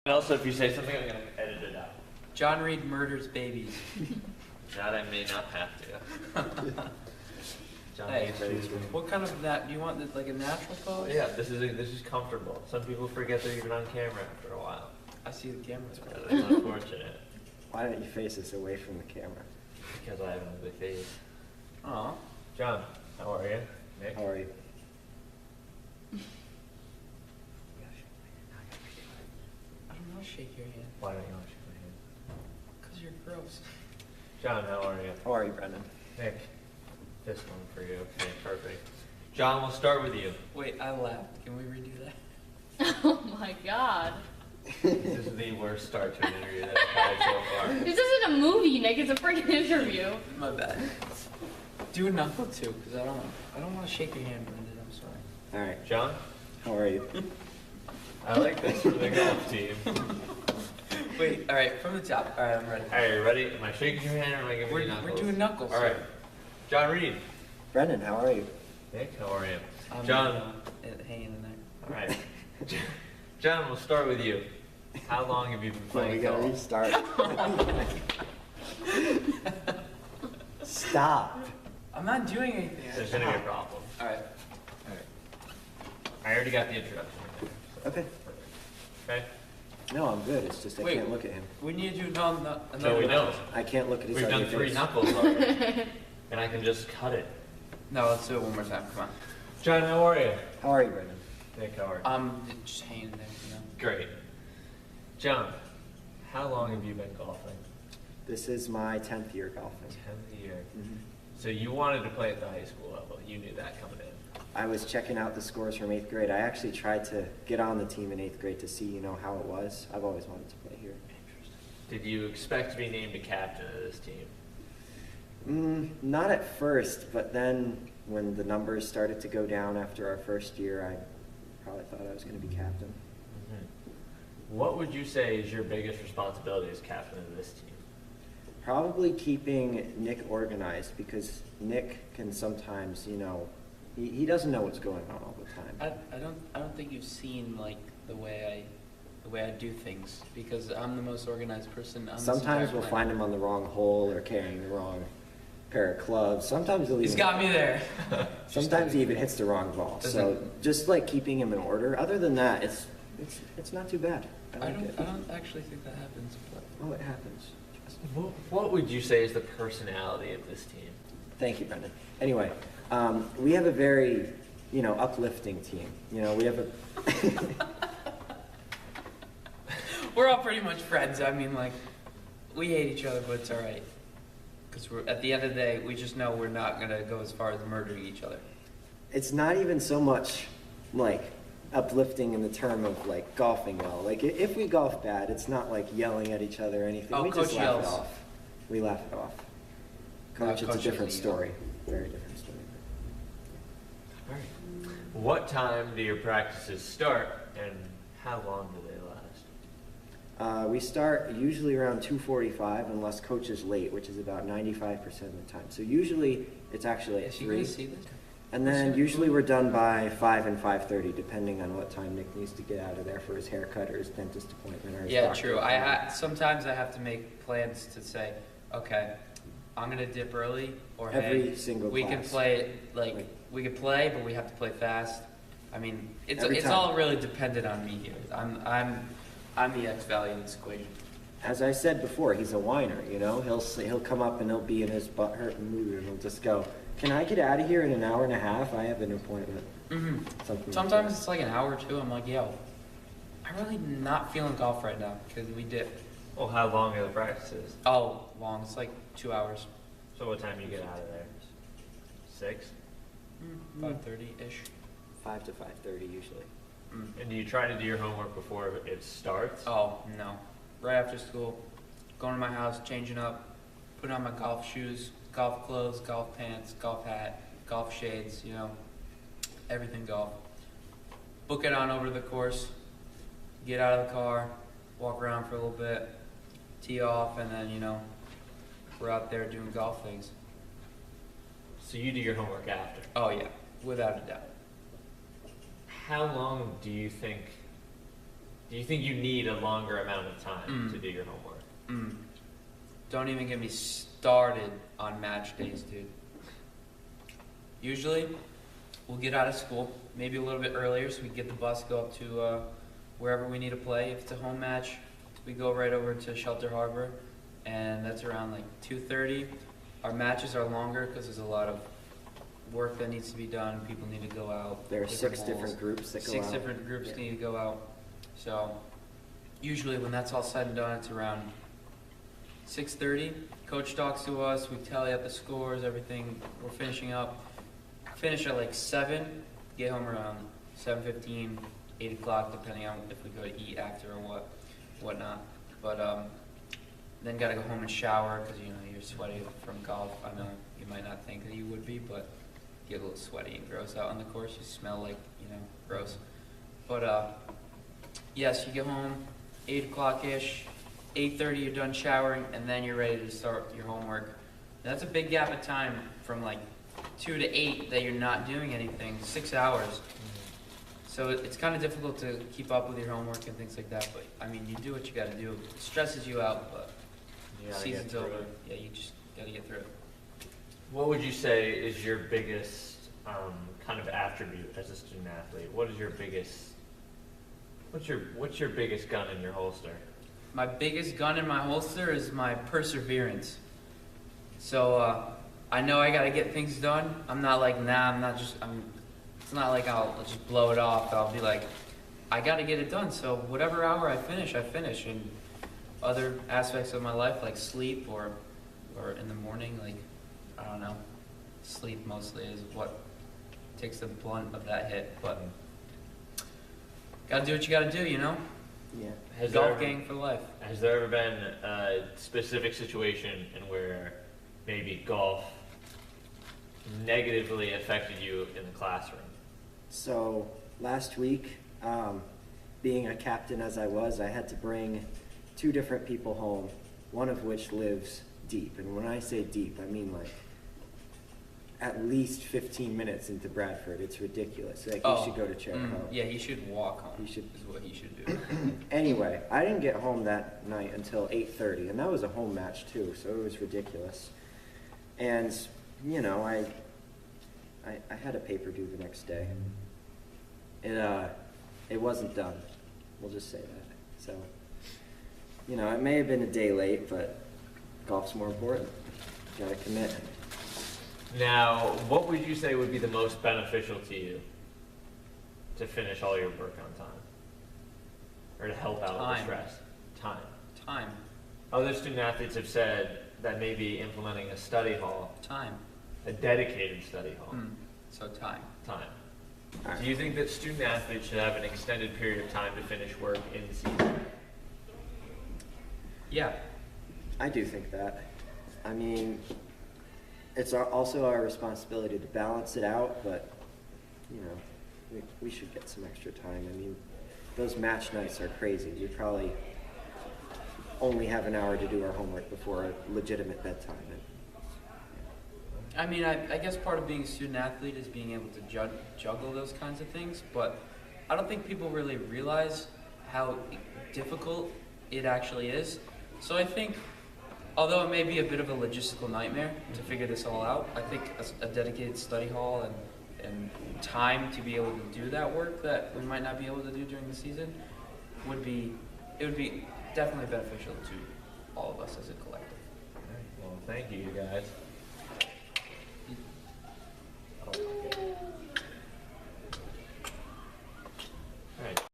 And also, if you say something, I'm going to edit it out. John Reid murders babies. That I may not have to. John Hey, Reid's what kind of that? Do you want like a natural pose? Yeah, this is comfortable. Some people forget they're even on camera after a while. I see the camera. It's unfortunate. Why don't you face us away from the camera? Because I have an ugly face. Aw. John, how are you? Nick? How are you? I don't want to shake your hand. Why don't you want to shake my hand? Because you're gross. John, how are you? How are you, Brendan? Nick, this one for you. Okay, perfect. John, we'll start with you. Wait, I laughed. Can we redo that? Oh my god. This is the worst start to an interview that I've had so far. This isn't a movie, Nick. It's a freaking interview. My bad. Do a knuckle too, because I don't want to shake your hand, Brendan. I'm sorry. All right. John, How are you? I like this for the golf team. Wait, all right, from the top. All right, I'm ready. All right, you ready? Am I shaking your hand or am I giving you knuckles? We're doing knuckles. All right. John Reid. Brendan, how are you? Nick, how are you? I'm John. hanging in there. All right. John, we'll start with you. How long have you been Well, we playing gotta golf? restart. Stop. I'm not doing anything. There's going to be a problem. All right. I already got the introduction. Okay. Okay? No, I'm good. It's just I Wait. can't look at him. We need to do another No, we don't. I can't look at his We've ugly done 3 face. knuckles already. And I can just cut it. No, let's do it one more time. Come on. John, how are you? How are you, Brendan? Nick, how are you? I'm just hanging there, you know. Great. John, how long have you been golfing? This is my 10th year golfing. 10th year. Mhm. So you wanted to play at the high school level. You knew that coming in. I was checking out the scores from 8th grade. I actually tried to get on the team in 8th grade to see, how it was. I've always wanted to play here. Did you expect to be named a captain of this team? Not at first, but then when the numbers started to go down after our first year, I probably thought I was going to be captain. What would you say is your biggest responsibility as captain of this team? Probably keeping Nick organized, because Nick can sometimes, he doesn't know what's going on all the time. I don't think you've seen like the way I do things, because I'm the most organized person on this Sometimes entire we'll planet. find him on the wrong hole or carrying the wrong pair of clubs. Sometimes he'll He's even, got me there. sometimes he even hits the wrong ball. So just like keeping him in order. Other than that, it's not too bad. I like it. I don't actually think that happens. But Oh, it happens. What would you say is the personality of this team? Thank you, Brendan. Anyway, we have a very, uplifting team. We have a. we're all pretty much friends. I mean, like, we hate each other, but it's all right. Because at the end of the day, we just know we're not gonna go as far as murdering each other. It's not even so much like uplifting in the term of like golfing well. Like if we golf bad, it's not like yelling at each other or anything. Oh, We just Coach laugh yells. it off. We laugh it off. No, Coach, it's a Coach different doesn't yell. story. Very different story. All right. What time do your practices start, and how long do they last? We start usually around 2:45 unless coach is late, which is about 95% of the time. So usually it's actually at Is she 3. gonna see this? And then usually we're done by 5 and 5:30, depending on what time Nick needs to get out of there for his haircut or his dentist appointment or his Yeah, doctor true. appointment. Sometimes I have to make plans to say, okay, I'm gonna dip early, or Every hey, single we can class. play it like we can play, but we have to play fast. I mean, Every it's time. all really dependent on me here. I'm the X value in this equation. As I said before, he's a whiner, He'll come up and he'll be in his butt hurting mood and he'll just go, "Can I get out of here in an hour and a half? I have an appointment." Mm-hmm. Something like Sometimes that. it's like an hour or two. I'm like, yo, I'm really not feeling golf right now because we dip. Well, how long are the practices? Oh, long. It's like 2 hours. So what time do you get out of there? 6? 5:30-ish. 5 to 5:30 usually. And do you try to do your homework before it starts? Oh, no. Right after school, going to my house, changing up, putting on my golf shoes, golf clothes, golf pants, golf hat, golf shades, everything golf. Book it on over to the course, get out of the car, walk around for a little bit, tee off, and then, we're out there doing golf things. So you do your homework after. Oh, yeah, without a doubt. How long do you think Do you think you need a longer amount of time to do your homework? Don't even get me started on match days, dude. Usually, we'll get out of school maybe a little bit earlier so we can get the bus, go up to wherever we need to play. If it's a home match, we go right over to Shelter Harbor, and that's around like 2:30. Our matches are longer because there's a lot of work that needs to be done. People need to go out. There are different 6 holes. different groups that go out. 6 different groups Yeah. need to go out. So usually when that's all said and done, it's around 6:30. Coach talks to us. We tally up the scores, everything. We're finishing up. Finish at like 7. Get home around 7:15, 8 o'clock, depending on if we go to eat after or whatnot. But then gotta go home and shower because you're sweaty from golf. I know you might not think that you would be, but you get a little sweaty and gross out on the course. You smell like gross. But yes, you get home 8 o'clock ish. 8:30 you're done showering, and then you're ready to start your homework. That's a big gap of time from like 2 to 8 that you're not doing anything. 6 hours. So it's kind of difficult to keep up with your homework and things like that. But I mean, you do what you got to do. It stresses you out, but You gotta get season's through over. it. Yeah, you just got to get through it. What would you say is your biggest kind of attribute as a student athlete? What is your biggest? What's your biggest gun in your holster? My biggest gun in my holster is my perseverance. So I know I got to get things done. I'm not like, it's not like I'll just blow it off. I'll be like, I got to get it done. So whatever hour I finish. And other aspects of my life, like sleep or in the morning, like, I don't know, sleep mostly is what takes the blunt of that hit. But got to do what you got to do, Yeah. Has there Golf ever- gang for life. Has there ever been a specific situation in where maybe golf negatively affected you in the classroom? So last week, being a captain as I was, I had to bring 2 different people home, one of which lives deep. And when I say deep, I mean like at least 15 minutes into Bradford. It's ridiculous. Like he should go to Chariho. Yeah, he should walk home. He should. Is what he should do. Anyway, I didn't get home that night until 8:30, and that was a home match too, so it was ridiculous. And I had a paper due the next day. It wasn't done. We'll just say that. So, it may have been a day late, but golf's more important. Gotta commit. Now, what would you say would be the most beneficial to you to finish all your work on time? Or to help out with the Time. stress? Time. Other student athletes have said that maybe implementing a study hall, Time. a dedicated study hall, So time. time. All right. Do you think that student athletes should have an extended period of time to finish work in season? Yeah. I do think that. I mean, it's also our responsibility to balance it out, but, we should get some extra time. I mean, those match nights are crazy. We probably only have an hour to do our homework before a legitimate bedtime. I mean, I guess part of being a student athlete is being able to juggle those kinds of things, but I don't think people really realize how difficult it actually is. So I think, although it may be a bit of a logistical nightmare to figure this all out, I think a dedicated study hall and time to be able to do that work that we might not be able to do during the season would be definitely beneficial to all of us as a collective. Well, thank you, you guys.